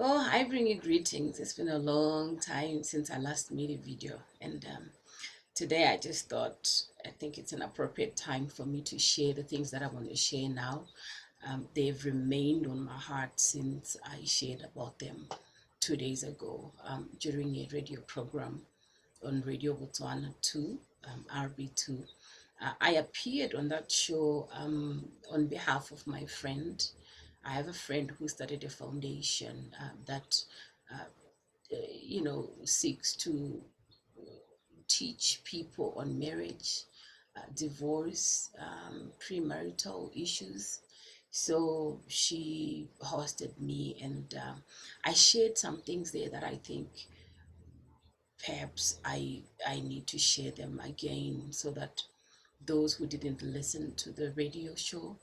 Oh, I bring you greetings. It's been a long time since I last made a video, and today I just thought I think it's an appropriate time for me to share the things that I want to share now. They've remained on my heart since I shared about them 2 days ago during a radio program on Radio Botswana 2, RB2. I appeared on that show on behalf of my friend. I have a friend who started a foundation that seeks to teach people on marriage, divorce, premarital issues. So she hosted me, and I shared some things there that I think perhaps I need to share them again so that those who didn't listen to the radio show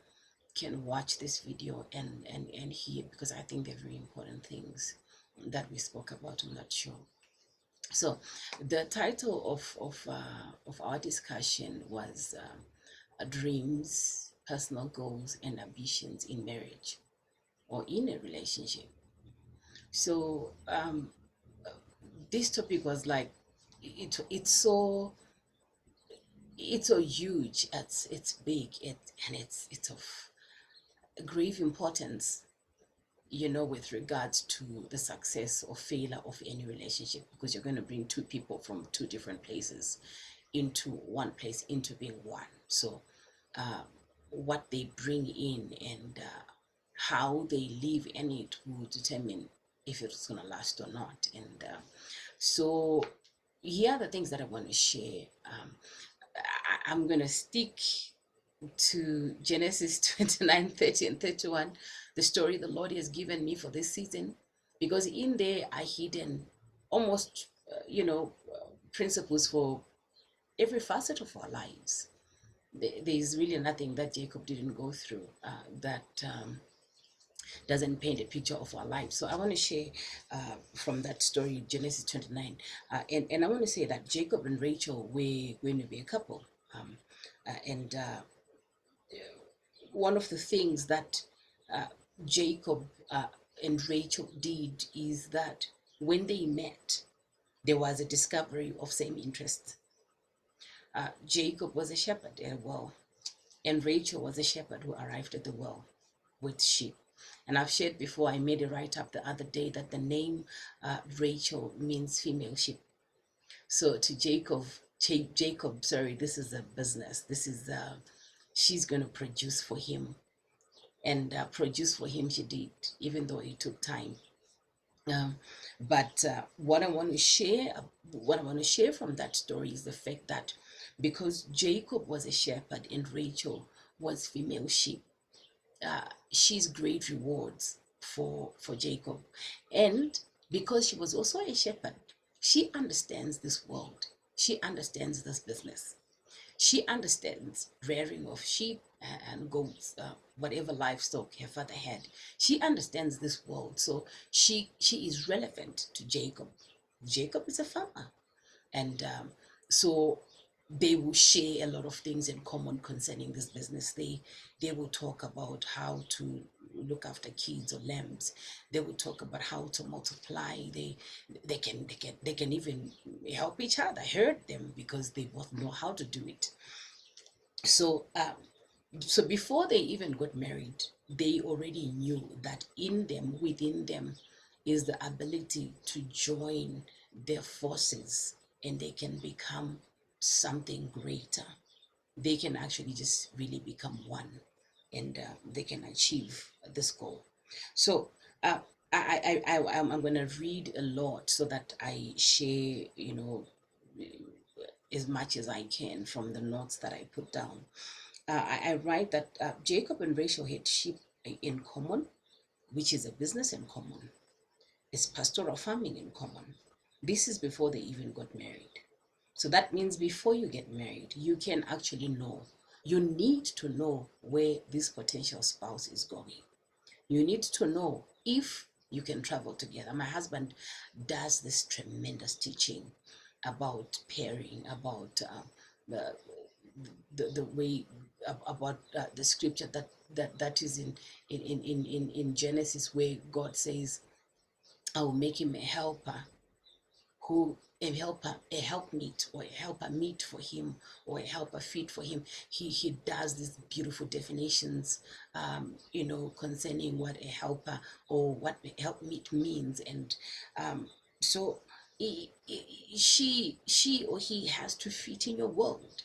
can watch this video and hear, because I think they're very important things that we spoke about on that show. So the title of our discussion was dreams, personal goals, and ambitions in marriage or in a relationship. So this topic was like it's so huge, it's big, and it's of grave importance, with regards to the success or failure of any relationship, because you're going to bring two people from two different places into one place, into being one. So what they bring in and how they live in it will determine if it's going to last or not. And so here are the things that I want to share. I'm going to stick to Genesis 29, 30, and 31, the story the Lord has given me for this season, because in there are hidden almost, principles for every facet of our lives. There's really nothing that Jacob didn't go through that doesn't paint a picture of our lives. So I want to share from that story, Genesis 29. And I want to say that Jacob and Rachel were going to be a couple. And one of the things that Jacob and Rachel did is that when they met, there was a discovery of same interests. Jacob was a shepherd at a well, and Rachel was a shepherd who arrived at the well with sheep. And I've shared before, I made a write up the other day that the name Rachel means female sheep. So to Jacob, sorry, this is a business. This is, she's going to produce for him. And produce for him she did, even though it took time. But what I want to share from that story is the fact that because Jacob was a shepherd and Rachel was female sheep, she's great rewards for Jacob. And because she was also a shepherd, she understands this world. She understands this business. She understands rearing of sheep and goats, whatever livestock her father had. She understands this world, so she is relevant to Jacob. Jacob is a farmer, and so they will share a lot of things in common concerning this business. They will talk about how to look after kids or lambs. They will talk about how to multiply. They can even help each other, hurt them, because they both know how to do it. So so before they even got married, they already knew that within them, is the ability to join their forces, and they can become something greater. They can actually just really become one, and they can achieve this goal. So I'm going to read a lot so that I share, as much as I can from the notes that I put down. I write that Jacob and Rachel had sheep in common, which is a business in common. It's pastoral farming in common. This is before they even got married. So that means before you get married, you can actually know. You need to know where this potential spouse is going. You need to know if you can travel together. My husband does this tremendous teaching about pairing, about the, the way about the scripture that is in Genesis, where God says I will make him a helper, who a helper, a helpmeet, or a helper meet for him, or a helper feed for him. He does these beautiful definitions, concerning what a helper or what a helpmeet means, and so she or he has to fit in your world.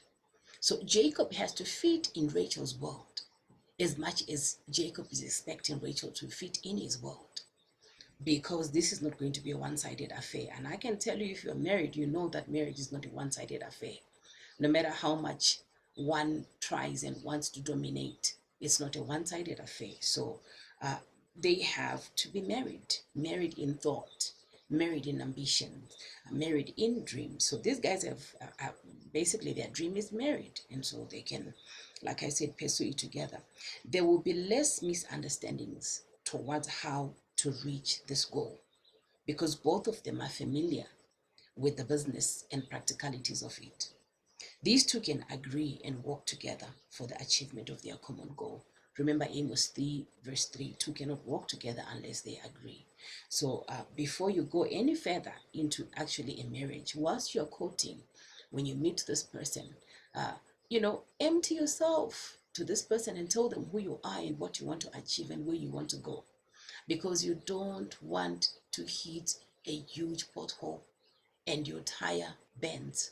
So Jacob has to fit in Rachel's world as much as Jacob is expecting Rachel to fit in his world, because this is not going to be a one-sided affair. And I can tell you, if you're married, you know that marriage is not a one-sided affair. No matter how much one tries and wants to dominate, it's not a one-sided affair. So uh, they have to be married in thought, married in ambition, married in dreams. So these guys have basically, their dream is married, and so they can, like I said, pursue it together. There will be less misunderstandings towards how to reach this goal, because both of them are familiar with the business and practicalities of it. These two can agree and work together for the achievement of their common goal. Remember Amos 3 verse 3, two cannot work together unless they agree. So before you go any further into actually a marriage, whilst you're courting, when you meet this person, uh, empty yourself to this person and tell them who you are and what you want to achieve and where you want to go, because you don't want to hit a huge pothole and your tire bends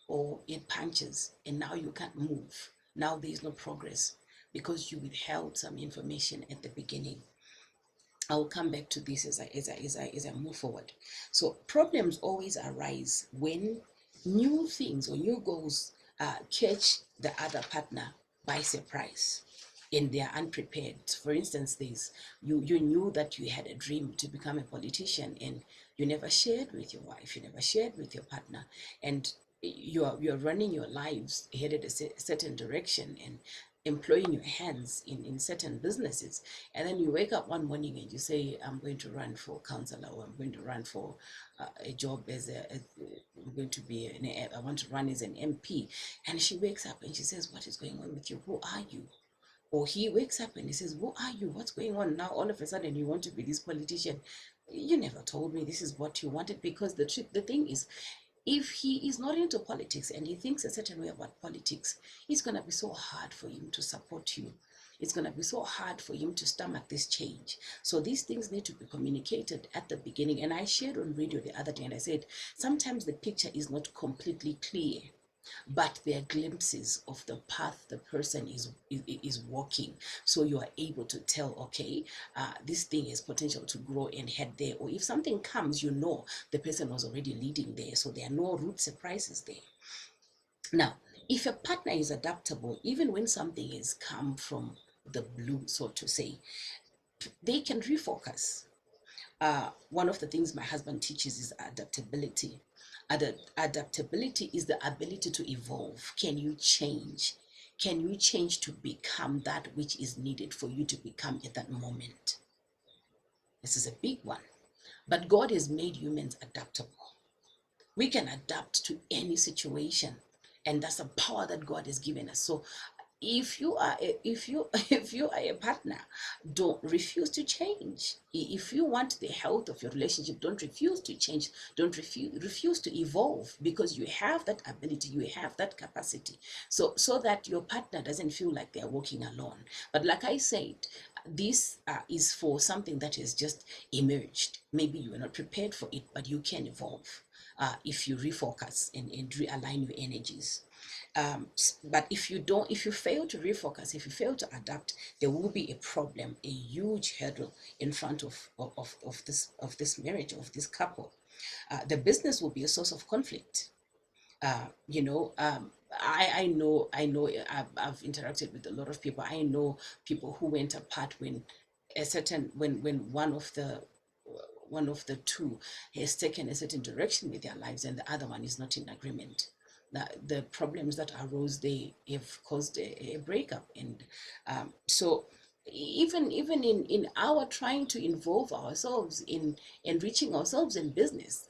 or it punctures and now you can't move. Now there's no progress because you withheld some information at the beginning. I will come back to this as I move forward. So problems always arise when new things or new goals catch the other partner by surprise and they are unprepared. For instance, this you knew that you had a dream to become a politician and you never shared with your wife, you never shared with your partner, and you're running your lives headed a certain direction and employing your hands in certain businesses, and then you wake up one morning and you say, I'm going to run for councillor, or I'm going to run for a job I'm going to be I want to run as an MP. And she wakes up and she says, what is going on with you? Who are you? Or he wakes up and he says, who are you? What's going on now? All of a sudden you want to be this politician. You never told me this is what you wanted. Because the thing is, if he is not into politics and he thinks a certain way about politics, it's going to be so hard for him to support you. It's going to be so hard for him to stomach this change. So these things need to be communicated at the beginning. And I shared on radio the other day and I said, sometimes the picture is not completely clear, but there are glimpses of the path the person is walking, so you are able to tell, okay, this thing has potential to grow and head there. Or if something comes, the person was already leading there, so there are no root surprises there. Now, if a partner is adaptable, even when something has come from the blue, so to say, they can refocus. One of the things my husband teaches is adaptability. Adaptability is the ability to evolve. Can you change? Can you change to become that which is needed for you to become at that moment? This is a big one. But God has made humans adaptable. We can adapt to any situation, and that's a power that God has given us. So if you are if you are a partner, don't refuse to change. If you want the health of your relationship, don't refuse to change. Don't refuse to evolve, because you have that ability, you have that capacity, so that your partner doesn't feel like they're walking alone. But like I said, this is for something that has just emerged. Maybe you are not prepared for it, but you can evolve if you refocus and realign your energies. But if you fail to refocus, if you fail to adapt, there will be a problem, a huge hurdle in front of this marriage, of this couple. The business will be a source of conflict. uh, you know um, I know I've interacted with a lot of people. I know people who went apart when one of the two has taken a certain direction with their lives and the other one is not in agreement. The problems that arose, they have caused a breakup. And so even in our trying to involve ourselves in enriching ourselves in business,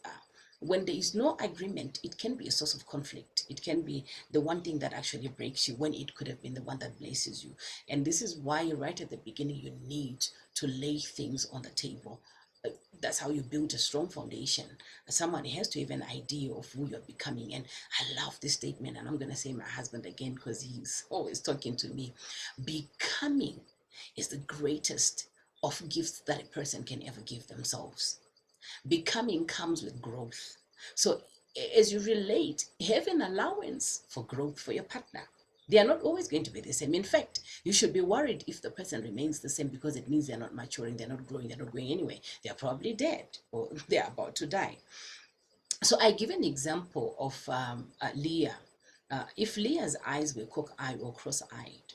when there is no agreement, it can be a source of conflict. It can be the one thing that actually breaks you when it could have been the one that blesses you. And this is why right at the beginning, you need to lay things on the table. That's how you build a strong foundation. Someone has to have an idea of who you're becoming. And I love this statement, and I'm going to say my husband again because he's always talking to me. Becoming is the greatest of gifts that a person can ever give themselves. Becoming comes with growth. So as you relate, have an allowance for growth for your partner. They are not always going to be the same. In fact, you should be worried if the person remains the same, because it means they're not maturing, they're not growing, they're not going anywhere. They're probably dead or they're about to die. So I give an example of Leah. If Leah's eyes were cock-eyed or cross-eyed,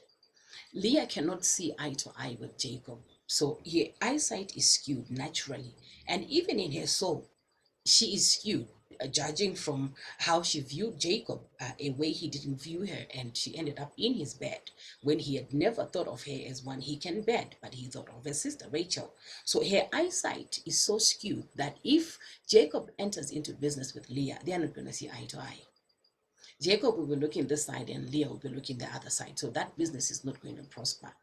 Leah cannot see eye to eye with Jacob. So her eyesight is skewed naturally. And even in her soul, she is skewed, judging from how she viewed Jacob, a way he didn't view her, and she ended up in his bed when he had never thought of her as one he can bed, but he thought of his sister Rachel. So her eyesight is so skewed that if Jacob enters into business with Leah, they are not going to see eye to eye. Jacob will be looking this side and Leah will be looking the other side. So that business is not going to prosper.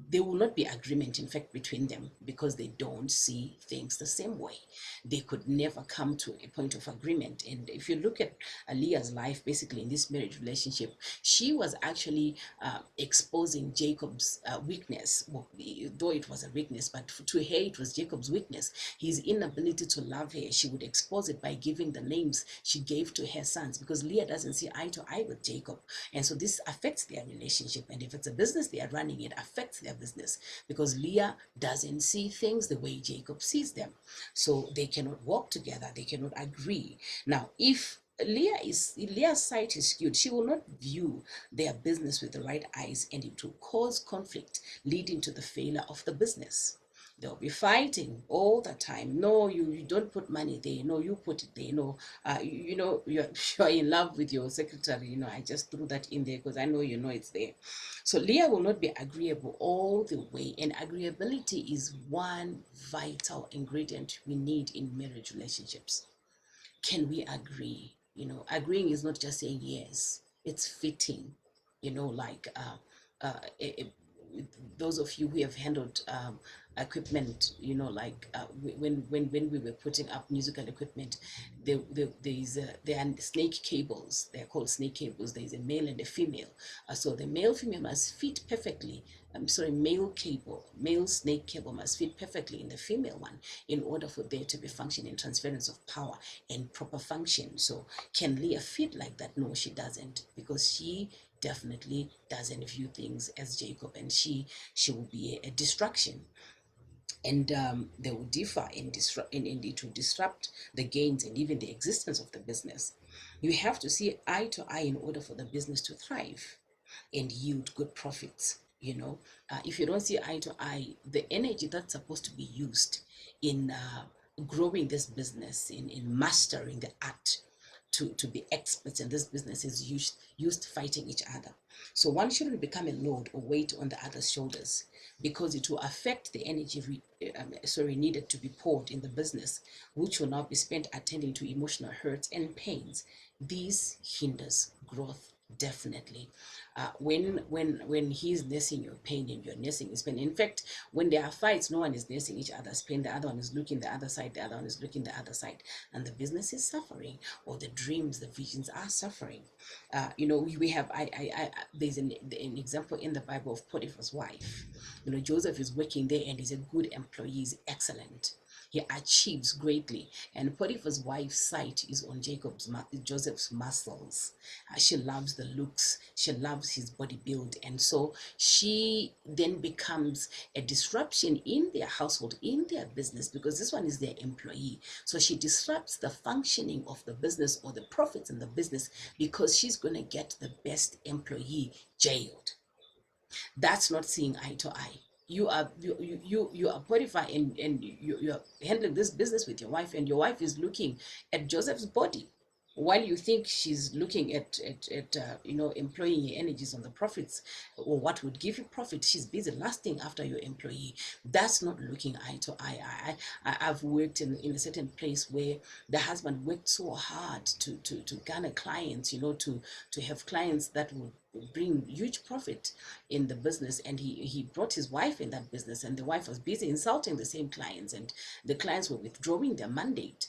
There will not be agreement, in fact, between them, because they don't see things the same way. They could never come to a point of agreement. And if you look at Leah's life, basically in this marriage relationship, she was actually exposing Jacob's weakness. Well, though it was a weakness, but to her it was Jacob's weakness. His inability to love her. She would expose it by giving the names she gave to her sons, because Leah doesn't see eye to eye with Jacob. And so this affects their relationship. And if it's a business they are running, it affects their business, because Leah doesn't see things the way Jacob sees them. So they cannot walk together. They cannot agree. Now, if Leah's sight is skewed, she will not view their business with the right eyes, and it will cause conflict, leading to the failure of the business. They'll be fighting all the time. No, you don't put money there. No, you put it there. No, you're in love with your secretary. I just threw that in there because I know it's there. So Leah will not be agreeable all the way. And agreeability is one vital ingredient we need in marriage relationships. Can we agree? Agreeing is not just saying yes. It's fitting. Like those of you who have handled equipment, like when we were putting up musical equipment, there are snake cables. They're called snake cables. There's a male and a female. So the male female must fit perfectly. Male snake cable must fit perfectly in the female one in order for there to be function and transference of power and proper function. So can Leah fit like that? No, she doesn't, because she definitely doesn't view things as Jacob, and she will be a distraction. And they will differ and it will disrupt the gains and even the existence of the business. You have to see eye to eye in order for the business to thrive and yield good profits. If you don't see eye to eye, the energy that's supposed to be used in growing this business, in mastering the art, to be experts in this business, is used fighting each other. So one shouldn't become a load or weight on the other's shoulders, because it will affect the energy needed to be poured in the business, which will now be spent attending to emotional hurts and pains. This hinders growth, definitely. When he's nursing your pain and you're nursing his pain. In fact, when there are fights, no one is nursing each other's pain. The other one is looking the other side, the other one is looking the other side, and the business is suffering, or the dreams, the visions are suffering. We have there's an example in the Bible of Potiphar's wife. Joseph is working there and he's a good employee, he's excellent. He achieves greatly, and Potiphar's wife's sight is on Joseph's muscles. She loves the looks, she loves his body build, and so she then becomes a disruption in their household, in their business, because this one is their employee. So she disrupts the functioning of the business or the profits in the business, because she's going to get the best employee jailed. That's not seeing eye to eye. You are Potiphar, and you're handling this business with your wife, and your wife is looking at Joseph's body. while you think she's looking at employing her energies on the profits or what would give you profit, she's busy lasting after your employee. That's not looking eye to eye. I've worked in a certain place where the husband worked so hard to garner clients, to have clients that would bring huge profit in the business, and he brought his wife in that business, and the wife was busy insulting the same clients, and the clients were withdrawing their mandate.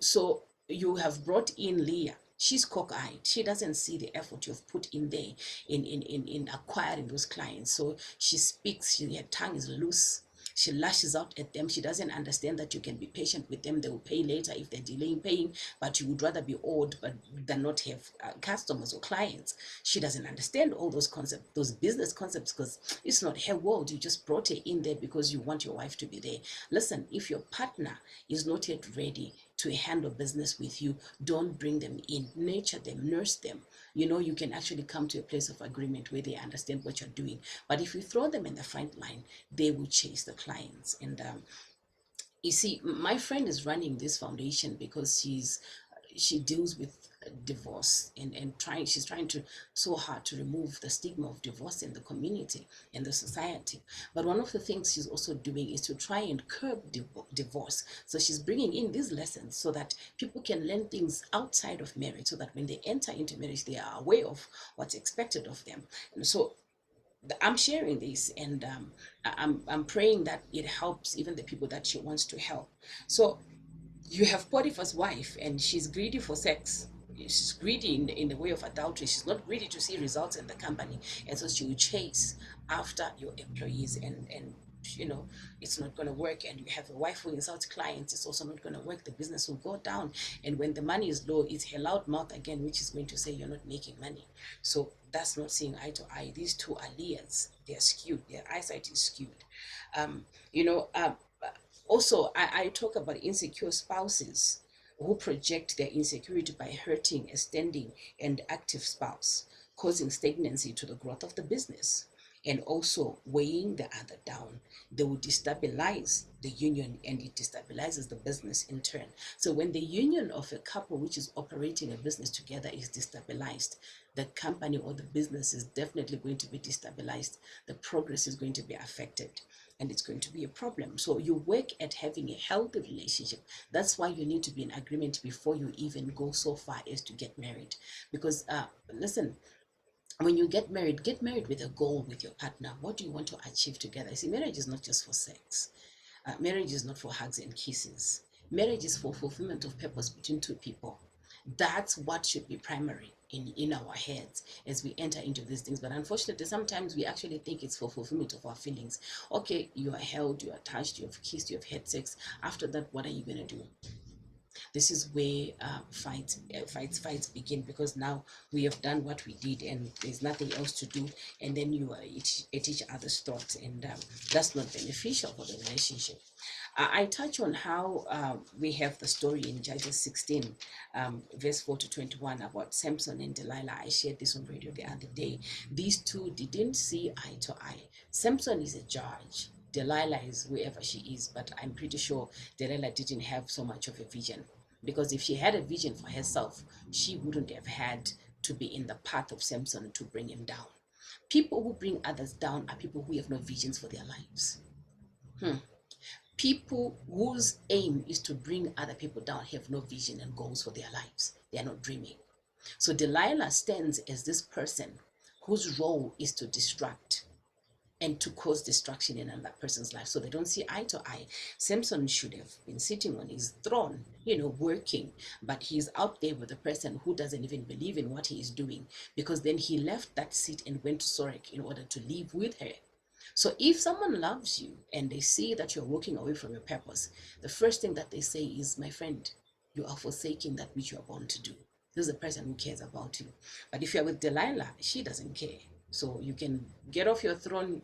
So you have brought in Leah. She's cockeyed. She doesn't see the effort you've put in there in acquiring those clients. So she speaks, her tongue is loose. She lashes out at them. She doesn't understand that you can be patient with them. They will pay later if they're delaying paying, but you would rather be owed but than not have customers or clients. She doesn't understand all those concepts, those business concepts, because it's not her world. You just brought her in there because you want your wife to be there. Listen, if your partner is not yet ready to handle business with you, don't bring them in. Nurture them, nurse them. You can actually come to a place of agreement where they understand what you're doing. But if you throw them in the front line, they will chase the clients. And you see, my friend is running this foundation because she deals with divorce, and she's trying to so hard to remove the stigma of divorce in the community and the society. But one of the things she's also doing is to try and curb divorce. So she's bringing in these lessons so that people can learn things outside of marriage, so that when they enter into marriage, they are aware of what's expected of them. And so I'm sharing this, and I'm praying that it helps even the people that she wants to help. So you have Potiphar's wife, and she's greedy for sex. She's greedy in the way of adultery. She's not greedy to see results in the company, and so she will chase after your employees, and it's not going to work. And you have a wife who insults clients, it's also not going to work. The business will go down, and when the money is low, it's her loud mouth again, which is going to say you're not making money. So that's not seeing eye to eye. These two are Leahs. They're skewed. Their eyesight is skewed. um, you know uh, Also, I talk about insecure spouses who project their insecurity by hurting a standing and active spouse, causing stagnancy to the growth of the business, and also weighing the other down. They will destabilize the union, and it destabilizes the business in turn. So when the union of a couple which is operating a business together is destabilized, the company or the business is definitely going to be destabilized. The progress is going to be affected, and it's going to be a problem. So you work at having a healthy relationship. That's why you need to be in agreement before you even go so far as to get married. Because listen, when you get married with a goal with your partner. What do you want to achieve together? See, marriage is not just for sex. Marriage is not for hugs and kisses. Marriage is for fulfillment of purpose between two people. That's what should be primary in our heads as we enter into these things. But unfortunately, sometimes we actually think it's for fulfillment of our feelings. Okay, you are held, you are touched, you have kissed, you have had sex. After that, what are you going to do? This is where fights begin, because now we have done what we did and there's nothing else to do, and then you are at each other's throats, and that's not beneficial for the relationship. I touch on how we have the story in Judges 16, verse 4 to 21, about Samson and Delilah. I shared this on radio the other day. These two didn't see eye to eye. Samson is a judge. Delilah is wherever she is, but I'm pretty sure Delilah didn't have so much of a vision, because if she had a vision for herself, she wouldn't have had to be in the path of Samson to bring him down. People who bring others down are people who have no visions for their lives. People whose aim is to bring other people down have no vision and goals for their lives. They are not dreaming. So Delilah stands as this person whose role is to distract and to cause destruction in another person's life. So they don't see eye to eye. Samson should have been sitting on his throne, working, but he's out there with a person who doesn't even believe in what he is doing, because then he left that seat and went to Sorek in order to live with her. So if someone loves you and they see that you're walking away from your purpose, the first thing that they say is, my friend, you are forsaking that which you are born to do. This is a person who cares about you. But if you're with Delilah, she doesn't care. So you can get off your throne.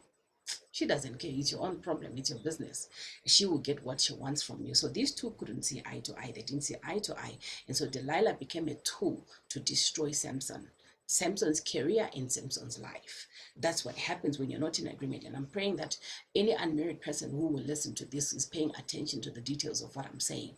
She doesn't care. It's your own problem. It's your business. She will get what she wants from you. So these two couldn't see eye to eye. They didn't see eye to eye. And so Delilah became a tool to destroy Samson. Samson's career and Samson's life. That's what happens when you're not in agreement. And I'm praying that any unmarried person who will listen to this is paying attention to the details of what I'm saying.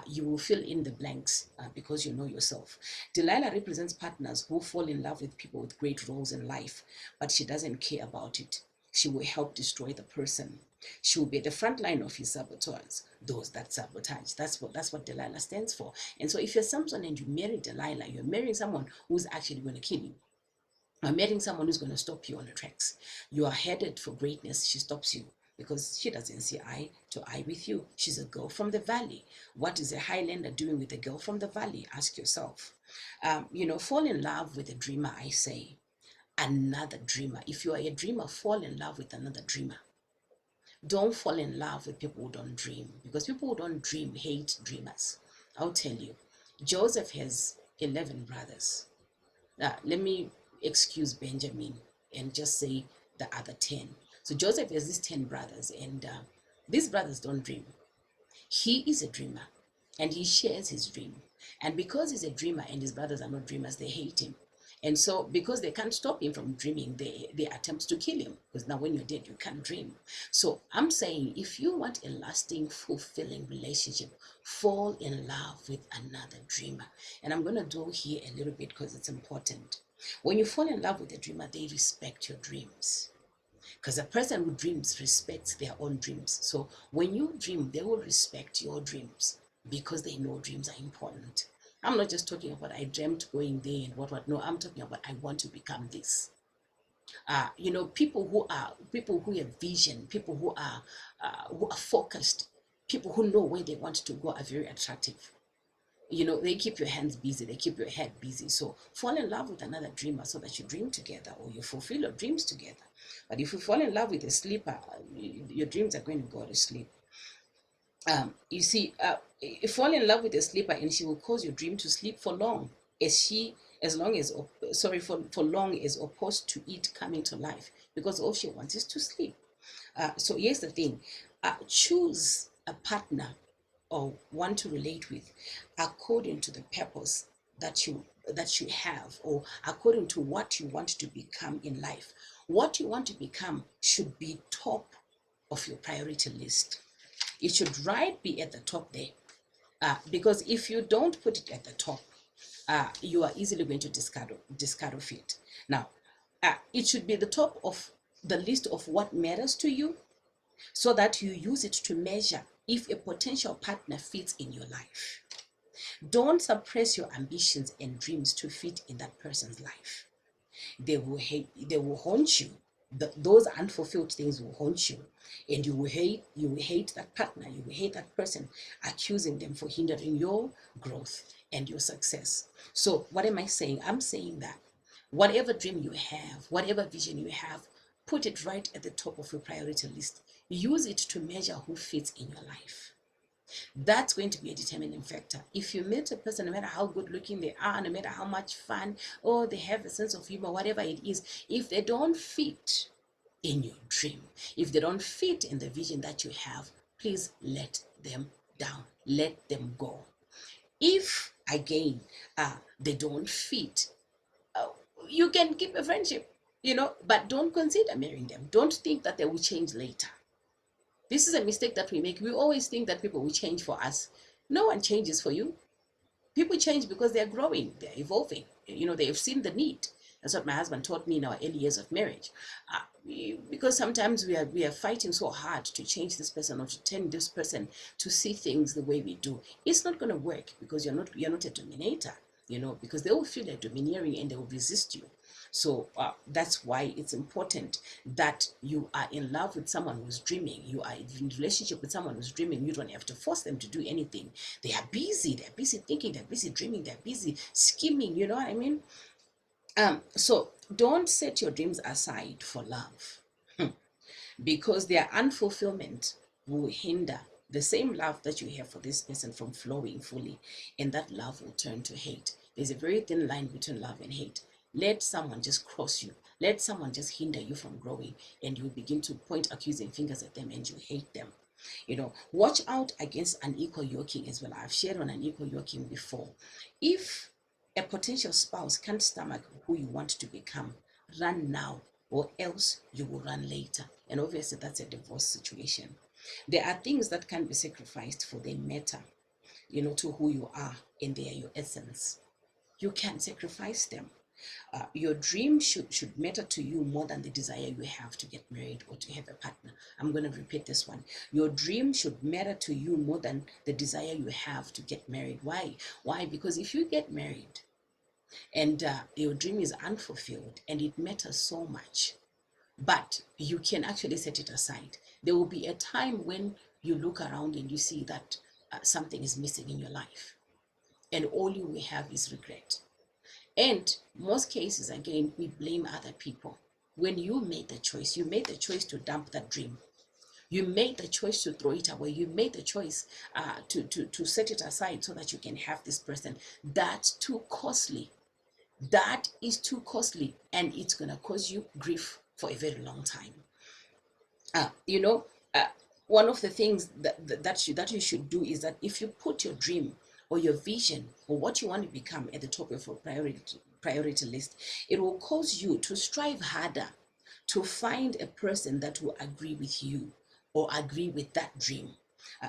You will fill in the blanks because you know yourself. Delilah represents partners who fall in love with people with great roles in life, but she doesn't care about it. She will help destroy the person. She will be at the front line of his saboteurs, those that sabotage. That's what Delilah stands for. And so if you're Samson and you marry Delilah, you're marrying someone who's actually going to kill you. You're marrying someone who's going to stop you on the tracks. You are headed for greatness. She stops you because she doesn't see eye to eye with you. She's a girl from the valley. What is a Highlander doing with a girl from the valley? Ask yourself. Fall in love with a dreamer, I say. Another dreamer. If you are a dreamer, fall in love with another dreamer. Don't fall in love with people who don't dream, because people who don't dream hate dreamers. I'll tell you. Joseph has 11 brothers. Let me excuse Benjamin and just say the other 10. So Joseph has these 10 brothers, and these brothers don't dream. He is a dreamer, and he shares his dream. And because he's a dreamer and his brothers are not dreamers, they hate him. And so because they can't stop him from dreaming, they attempt to kill him, because now when you're dead, you can't dream. So I'm saying, if you want a lasting, fulfilling relationship, fall in love with another dreamer. And I'm going to do here a little bit because it's important. When you fall in love with a dreamer, they respect your dreams. Because a person who dreams respects their own dreams. So when you dream, they will respect your dreams because they know dreams are important. I'm not just talking about I dreamt going there and what. No, I'm talking about I want to become this. People who have vision, people who are focused, people who know where they want to go are very attractive. They keep your hands busy, they keep your head busy. So fall in love with another dreamer so that you dream together or you fulfill your dreams together. But if you fall in love with a sleeper, your dreams are going to go to sleep. You fall in love with a sleeper and she will cause your dream to sleep for long, for long as opposed to it coming to life, because all she wants is to sleep. So here's the thing: choose a partner or one to relate with according to the purpose that you have, or according to what you want to become in life. What you want to become should be top of your priority list. It should right be at the top there, because if you don't put it at the top, you are easily going to discard of it. Now, it should be the top of the list of what matters to you, so that you use it to measure if a potential partner fits in your life. Don't suppress your ambitions and dreams to fit in that person's life. They will haunt you. Those unfulfilled things will haunt you, and you will hate that partner, you will hate that person, accusing them for hindering your growth and your success. So what am I saying? I'm saying that whatever dream you have, whatever vision you have, put it right at the top of your priority list. Use it to measure who fits in your life. That's going to be a determining factor. If you meet a person, no matter how good looking they are, no matter how much fun, or they have a sense of humor, whatever it is, if they don't fit in your dream, if they don't fit in the vision that you have, please let them down. Let them go. If, again, they don't fit, you can keep a friendship, but don't consider marrying them. Don't think that they will change later. This is a mistake that we make. We always think that people will change for us. No one changes for you. People change because they're growing, they're evolving. They've seen the need. That's what my husband taught me in our early years of marriage. Because sometimes we are fighting so hard to change this person or to turn this person to see things the way we do. It's not going to work, because you're not a dominator. Because they will feel they're domineering and they will resist you. So that's why it's important that you are in love with someone who's dreaming. You are in relationship with someone who's dreaming. You don't have to force them to do anything. They are busy. They're busy thinking. They're busy dreaming. They're busy scheming. You know what I mean? So don't set your dreams aside for love, because their unfulfillment will hinder the same love that you have for this person from flowing fully, and that love will turn to hate. There's a very thin line between love and hate. Let someone just cross you. Let someone just hinder you from growing, and you begin to point accusing fingers at them and you hate them. Watch out against unequal yoking as well. I've shared on unequal yoking before. If A potential spouse can't stomach who you want to become. Run now, or else you will run later. And obviously, that's a divorce situation. There are things that can be sacrificed for they matter, to who you are, and they are your essence. You can sacrifice them. Your dream should matter to you more than the desire you have to get married or to have a partner. I'm going to repeat this one. Your dream should matter to you more than the desire you have to get married. Why? Because if you get married and your dream is unfulfilled and it matters so much, but you can actually set it aside. There will be a time when you look around and you see that something is missing in your life, and all you will have is regret. And most cases, again, we blame other people. When you made the choice, you made the choice to dump that dream. You made the choice to throw it away. You made the choice to set it aside so that you can have this person. That's too costly. That is too costly, and it's going to cause you grief for a very long time. Uh, you know, uh, One of the things that you should do is that if you put your dream or your vision or what you want to become at the top of your priority list, it will cause you to strive harder to find a person that will agree with you or agree with that dream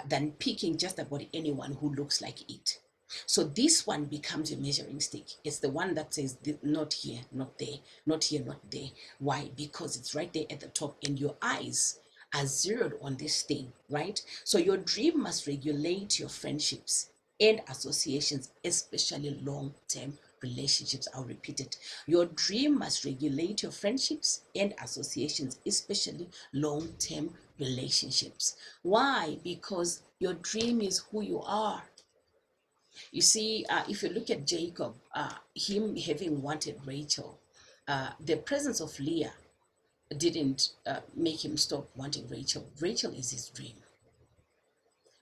than picking just about anyone who looks like it. So this one becomes your measuring stick. It's the one that says not here, not there, not here, not there. Why? Because it's right there at the top and your eyes are zeroed on this thing, right? So your dream must regulate your friendships and associations, especially long-term relationships. I'll repeat it. Your dream must regulate your friendships and associations, especially long-term relationships. Why? Because your dream is who you are. You see, if you look at Jacob, him having wanted Rachel, the presence of Leah didn't make him stop wanting Rachel. Rachel is his dream.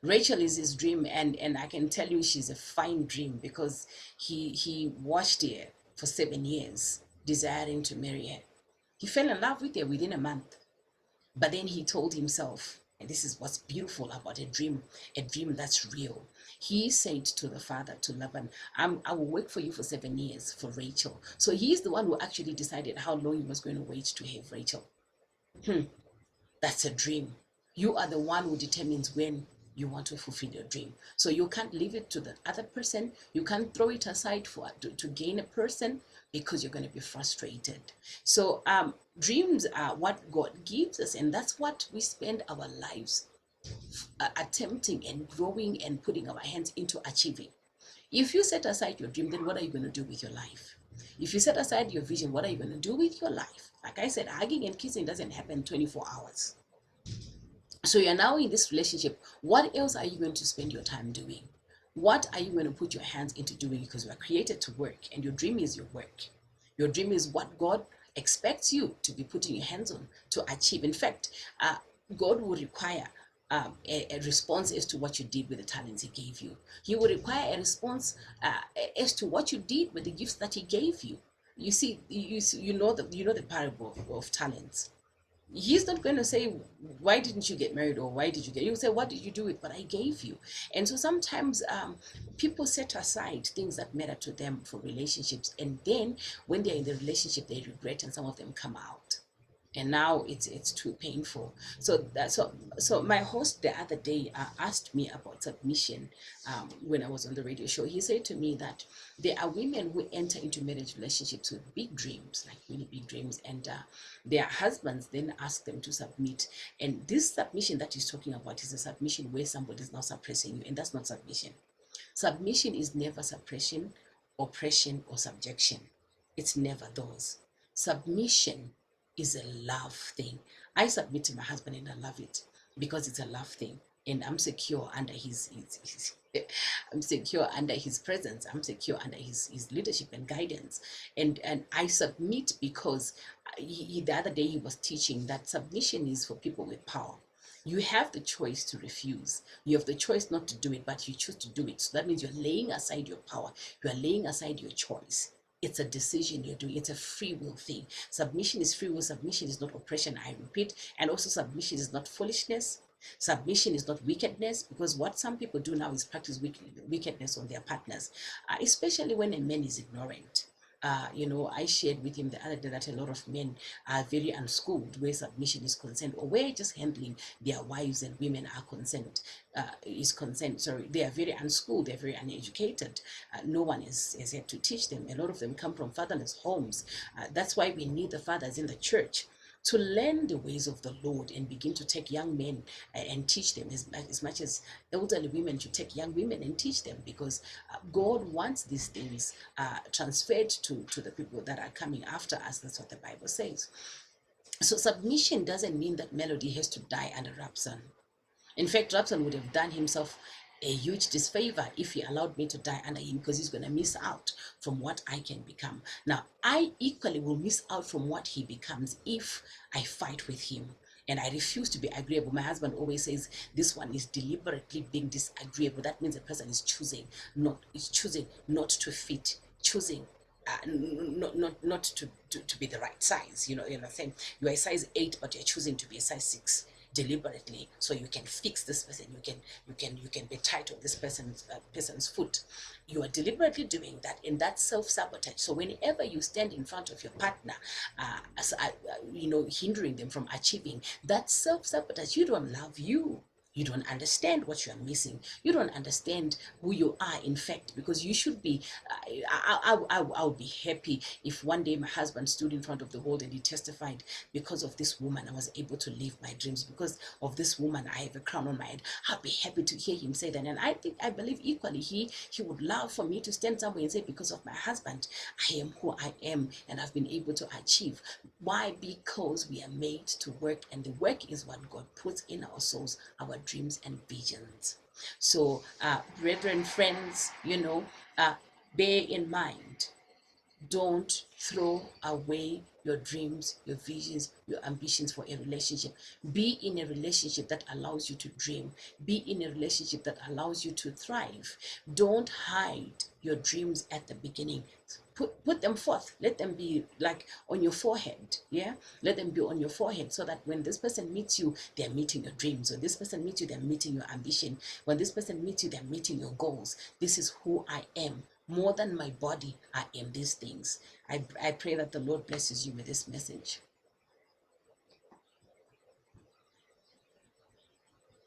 Rachel is his dream, and I can tell you she's a fine dream because he watched her for 7 years, desiring to marry her. He fell in love with her within a month. But then he told himself, and this is what's beautiful about a dream that's real. He said to the father, to Laban, I will wait for you for 7 years for Rachel. So he's the one who actually decided how long he was going to wait to have Rachel. That's a dream. You are the one who determines when you want to fulfill your dream. So you can't leave it to the other person. You can't throw it aside to gain a person because you're going to be frustrated. So dreams are what God gives us, and that's what we spend our lives attempting and growing and putting our hands into achieving. If you set aside your dream, then what are you going to do with your life? If you set aside your vision, what are you going to do with your life? Like I said, hugging and kissing doesn't happen 24 hours. So you're now in this relationship. What else are you going to spend your time doing? What are you going to put your hands into doing? Because you are created to work, and your dream is your work. Your dream is what God expects you to be putting your hands on to achieve. In fact, God will require a response as to what you did with the talents He gave you. He will require a response as to what you did with the gifts that He gave you. You see, you know the parable of talents. He's not going to say, why didn't you get married, or why did you get, he'll say, what did you do with what I gave you? And so sometimes people set aside things that matter to them for relationships, and then when they're in the relationship they regret, and some of them come out, and now it's too painful. So my host the other day asked me about submission. When I was on the radio show, he said to me that there are women who enter into marriage relationships with big dreams, like really big dreams, and their husbands then ask them to submit. And this submission that he's talking about is a submission where somebody is now suppressing you, and that's not submission. Submission is never suppression, oppression, or subjection. It's never those. Submission is a love thing. I submit to my husband and I love it because it's a love thing. And I'm secure under his I'm secure under his presence. I'm secure under his leadership and guidance. And I submit because the other day he was teaching that submission is for people with power. You have the choice to refuse. You have the choice not to do it, but you choose to do it. So that means you're laying aside your power. You are laying aside your choice. It's a decision you're doing. It's a free will thing. Submission is free will. Submission is not oppression, I repeat. And also submission is not foolishness. Submission is not wickedness, because what some people do now is practice wickedness on their partners, especially when a man is ignorant. I shared with him the other day that a lot of men are very unschooled where submission is concerned, or where just handling their wives and women are concerned, is concerned. Sorry, they are very unschooled, they're very uneducated. No one is yet to teach them. A lot of them come from fatherless homes. That's why we need the fathers in the church to learn the ways of the Lord and begin to take young men and teach them, as much as elderly women should take young women and teach them, because God wants these things transferred to the people that are coming after us. That's what the Bible says. So submission doesn't mean that Melody has to die under Rapson. In fact, Rapson would have done himself a huge disfavor if he allowed me to die under him, because he's going to miss out from what I can become. Now, I equally will miss out from what he becomes if I fight with him. And I refuse to be agreeable. My husband always says this one is deliberately being disagreeable. That means the person is choosing not to fit, choosing not to be the right size. You're not saying you're a size 8, but you're choosing to be a size 6 deliberately, so you can fix this person, you can be tight on this person's foot. You are deliberately doing that, and that's self-sabotage. So whenever you stand in front of your partner, hindering them from achieving, that self-sabotage. You don't love you. You don't understand what you are missing. You don't understand who you are, in fact, because you should be. I would be happy if one day my husband stood in front of the world and he testified, because of this woman, I was able to live my dreams. Because of this woman, I have a crown on my head. I'd be happy to hear him say that. And I believe equally he would love for me to stand somewhere and say, because of my husband, I am who I am and I've been able to achieve. Why? Because we are made to work, and the work is what God puts in our souls, our dreams and visions. So, brethren, friends, bear in mind, don't throw away your dreams, your visions, your ambitions for a relationship. Be in a relationship that allows you to dream. Be in a relationship that allows you to thrive. Don't hide your dreams at the beginning. Put them forth. Let them be like on your forehead. Yeah, let them be on your forehead, so that when this person meets you, they're meeting your dreams. When this person meets you, they're meeting your ambition. When this person meets you, they're meeting your goals. This is who I am. More than my body, I am these things. I pray that the Lord blesses you with this message.